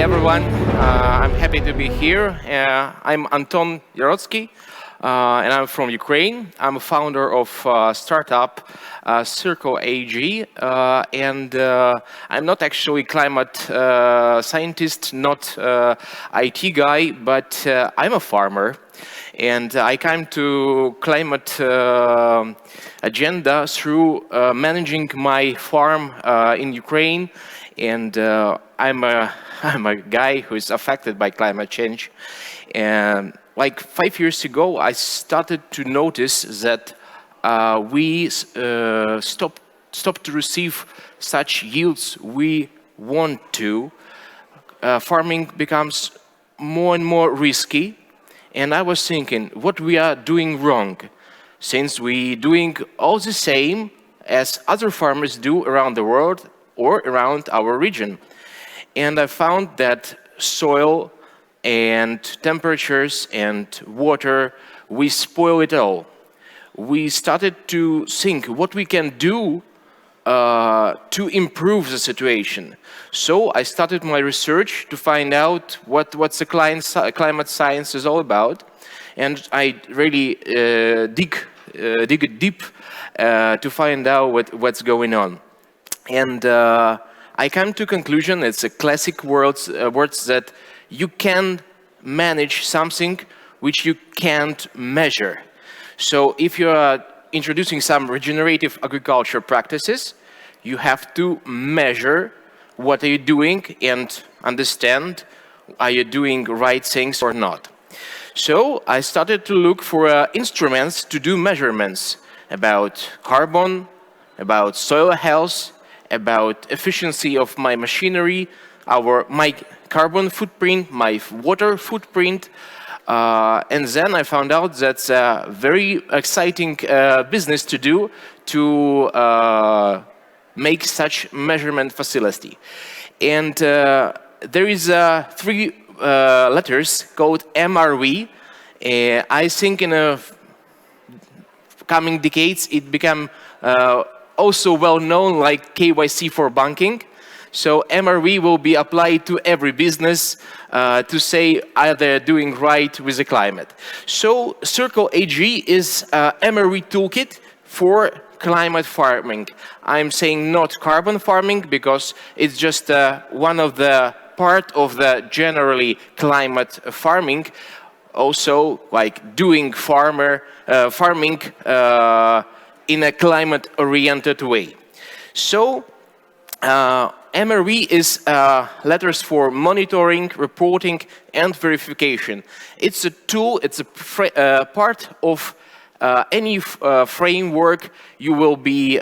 everyone. I'm happy to be here. I'm Anton Yarotsky, and I'm from Ukraine. I'm a founder of startup Circl.ag, and I'm not actually climate scientist, not IT guy, but I'm a farmer. And I came to climate agenda through managing my farm in Ukraine, and I'm a guy who is affected by climate change. And like 5 years ago, I started to notice that we stopped to receive such yields we want to. Farming becomes more and more risky. And I was thinking, what we are doing wrong, since we doing all the same as other farmers do around the world or around our region. And I found that soil and temperatures and water, we spoil it all. We started to think what we can do to improve the situation. So I started my research to find out what's the climate science is all about, and I really dig deep to find out what's going on. And I came to conclusion it's a classic words that you can manage something which you can't measure. So if you are introducing some regenerative agriculture practices, you have to measure what are you doing and understand are you doing right things or not. So I started to look for instruments to do measurements about carbon, about soil health, about efficiency of my machinery, my carbon footprint, my water footprint. And then I found out that's a very exciting business to do to make such measurement facility. And there is 3 letters called MRV. I think in a coming decades it become also well known like KYC for banking. So MRV will be applied to every business to say are they doing right with the climate. So Circl.ag is MRV toolkit for climate farming. I'm saying not carbon farming because it's just one of the part of the generally climate farming. Also like doing farming in a climate-oriented way. So MRV is letters for monitoring, reporting, and verification. It's a tool, it's a part of any framework you will be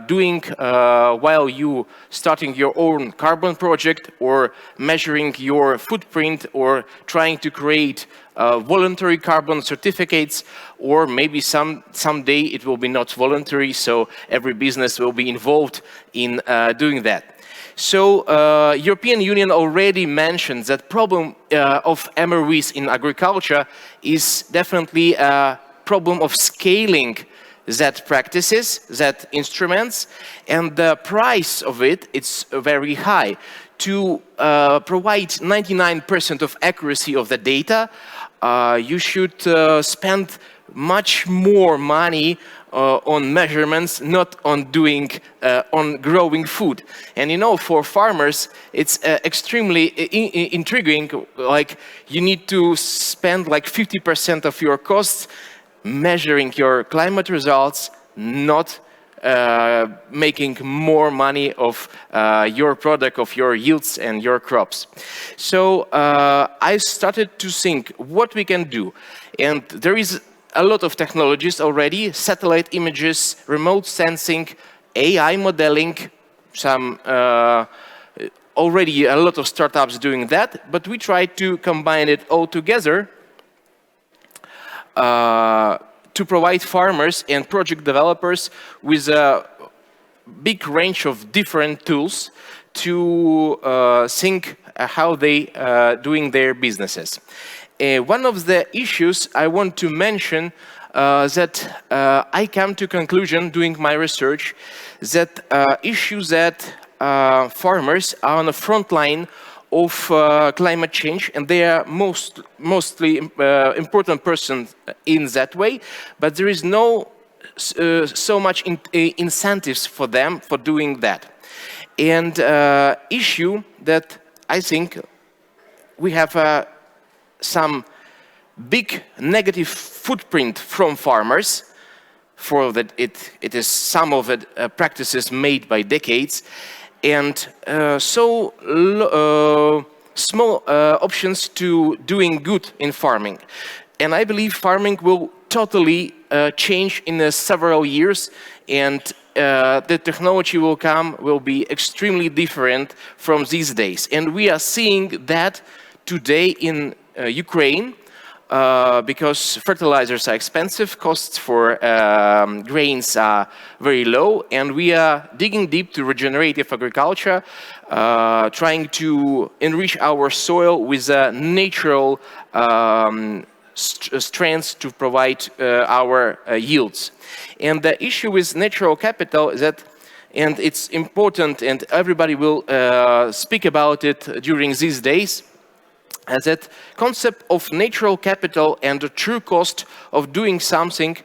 doing while you starting your own carbon project or measuring your footprint or trying to create voluntary carbon certificates, or maybe someday it will be not voluntary, so every business will be involved in doing that. So European Union already mentioned that problem of MRVs in agriculture is definitely a problem of scaling that practices, that instruments, and the price of it's very high. To provide 99% of accuracy of the data, you should spend much more money on measurements, not on doing on growing food. And you know, for farmers, it's extremely intriguing. Like you need to spend like 50% of your costs measuring your climate results, not making more money of your product, of your yields and your crops. So I started to think what we can do. And there is a lot of technologies already, satellite images, remote sensing, AI modeling, some already a lot of startups doing that, but we try to combine it all together to provide farmers and project developers with a big range of different tools to think how they doing their businesses. One of the issues I want to mention that I come to conclusion doing my research that issues that farmers are on the front line of climate change, and they are mostly important persons in that way, but there is no so much incentives for them for doing that. And issue that I think we have some big negative footprint from farmers, for that it is some of it practices made by decades, and small options to doing good in farming. And I believe farming will totally change in several years, and the technology will be extremely different from these days. And we are seeing that today in Ukraine, because fertilizers are expensive, costs for grains are very low, and we are digging deep to regenerative agriculture, trying to enrich our soil with natural strengths to provide our yields. And the issue with natural capital is that, and it's important, and everybody will speak about it during these days, as that concept of natural capital and the true cost of doing something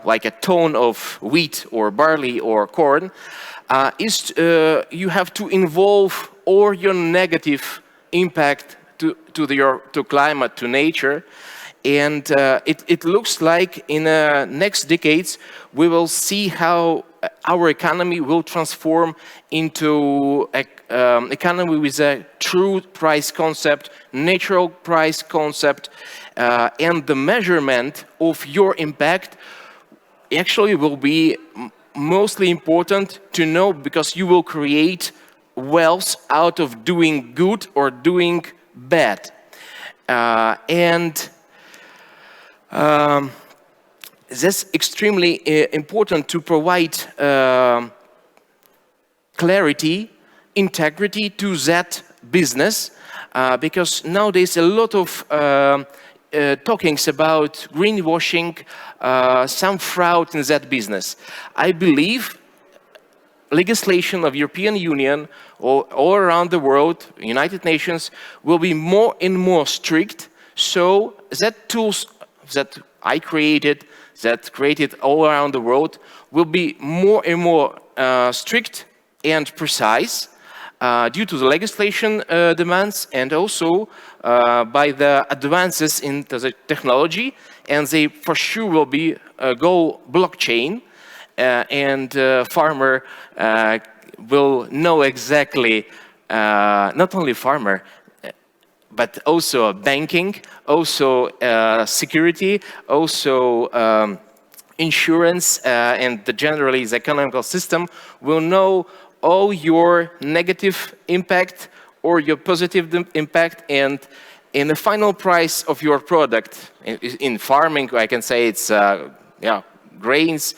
like a ton of wheat or barley or corn is you have to involve all your negative impact to climate, to nature. And it looks like in the next decades we will see how our economy will transform into an economy with a true price concept, natural price concept, and the measurement of your impact actually will be mostly important to know, because you will create wealth out of doing good or doing bad. That's extremely important to provide clarity, integrity to that business, because nowadays a lot of talkings about greenwashing, some fraud in that business. I believe legislation of European Union or all around the world, United Nations, will be more and more strict, so that tools that I created, that created all around the world, will be more and more strict and precise due to the legislation demands, and also by the advances in the technology, and they for sure will be go blockchain, and farmer will know exactly, not only farmer, but also banking, also security, also insurance, and generally the economical system will know all your negative impact or your positive impact, and in the final price of your product. In farming, I can say it's grains,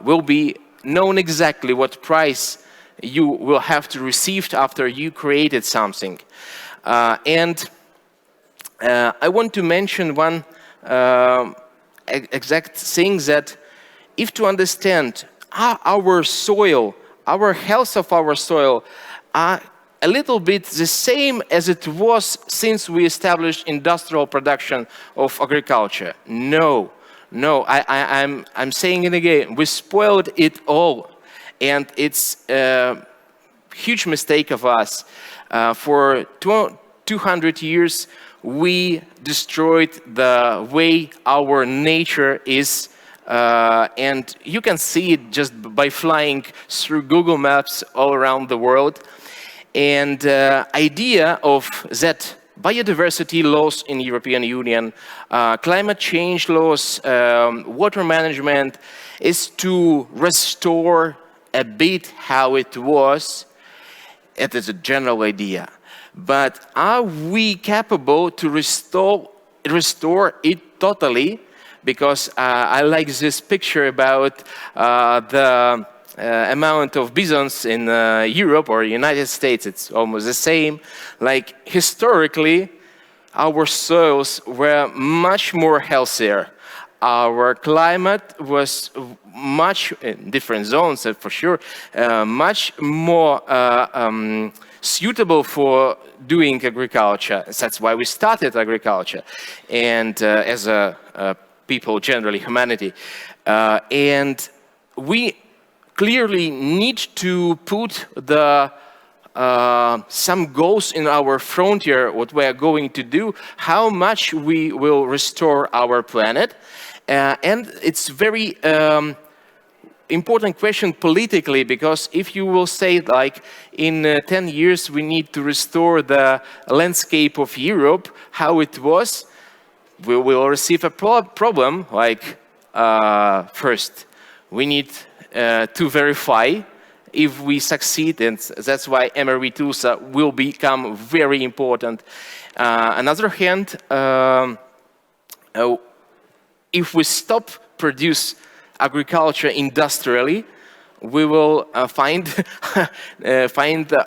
will be known exactly what price you will have to receive after you created something. And I want to mention one exact thing, that if to understand our soil, our health of our soil are a little bit the same as it was since we established industrial production of agriculture. No, I'm saying it again, we spoiled it all, and it's a huge mistake of us. For 200 years, we destroyed the way our nature is, and you can see it just by flying through Google Maps all around the world. And idea of that biodiversity laws in the European Union, climate change laws, water management, is to restore a bit how it was. It is a general idea, but are we capable to restore it totally? Because I like this picture about the amount of bisons in Europe or United States. It's almost the same. Like historically, our soils were much more healthier. our climate was much, in different zones for sure, much more suitable for doing agriculture. That's why we started agriculture, and as a people, generally humanity. And we clearly need to put the some goals in our frontier, what we are going to do, how much we will restore our planet. And it's very important question politically, because if you will say like in 10 years we need to restore the landscape of Europe, how it was, we will receive a problem like first, we need to verify if we succeed, and that's why imagery tools will become very important. On the other hand, if we stop produce agriculture industrially, we will find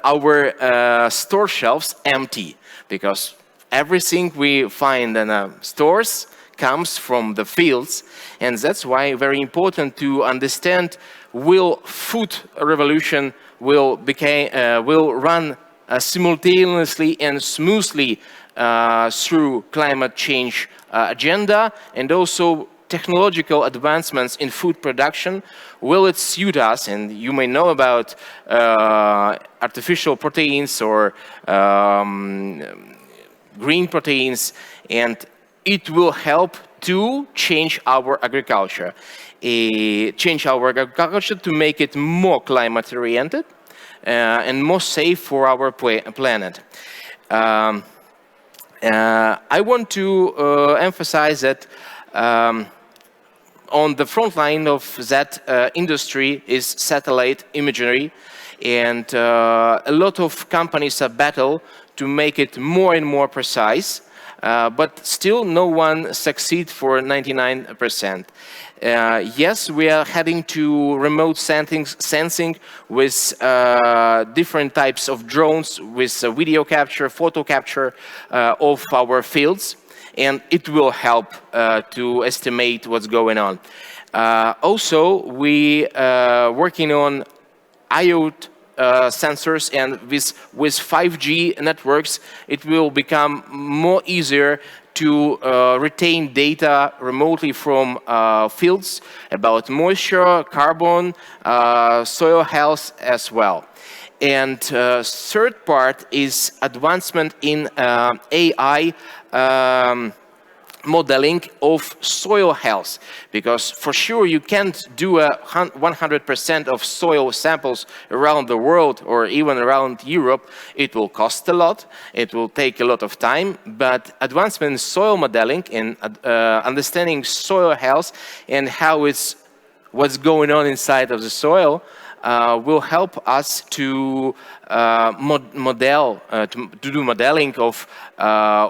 our store shelves empty, because everything we find in stores comes from the fields, and that's why very important to understand will food revolution will run simultaneously and smoothly through climate change agenda, and also technological advancements in food production. Will it suit us? And you may know about artificial proteins or green proteins, and it will help to change our agriculture. To make it more climate oriented and more safe for our planet. I want to emphasize that on the front line of that industry is satellite imagery, and a lot of companies are battle to make it more and more precise, but still no one succeeds for 99%. Yes, we are heading to remote sensing with different types of drones, with video capture, photo capture of our fields, and it will help to estimate what's going on. Also, we are working on IoT sensors, and with 5G networks, it will become more easier to retain data remotely from fields about moisture, carbon, soil health as well. And third part is advancement in AI modeling of soil health, because for sure you can't do 100% of soil samples around the world or even around Europe. It will cost a lot, it will take a lot of time, but advancement in soil modeling and understanding soil health and what's going on inside of the soil will help us to do modeling of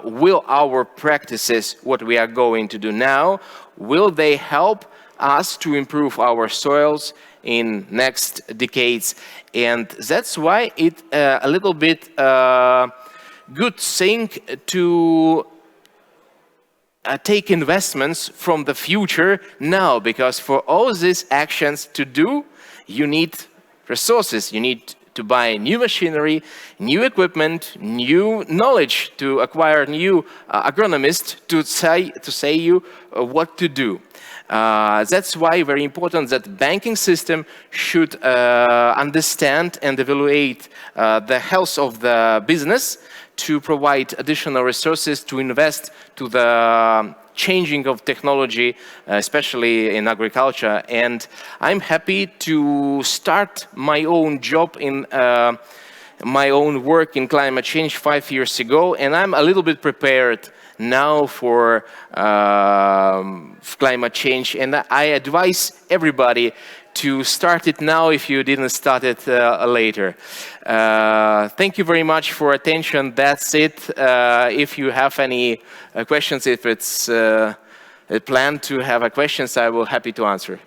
will our practices, what we are going to do now, will they help us to improve our soils in next decades? And that's why it a little bit good thing to take investments from the future now, because for all these actions to do, you need resources, you need to buy new machinery, new equipment, new knowledge, to acquire new agronomists to say you what to do. That's why very important that banking system should understand and evaluate the health of the business to provide additional resources to invest to the changing of technology, especially in agriculture. And I'm happy to start my own job in my own work in climate change 5 years ago, and I'm a little bit prepared now for climate change, and I advise everybody to start it now if you didn't start it later. Thank you very much for attention. That's it. If you have any questions, if it's planned to have questions, I will happy to answer.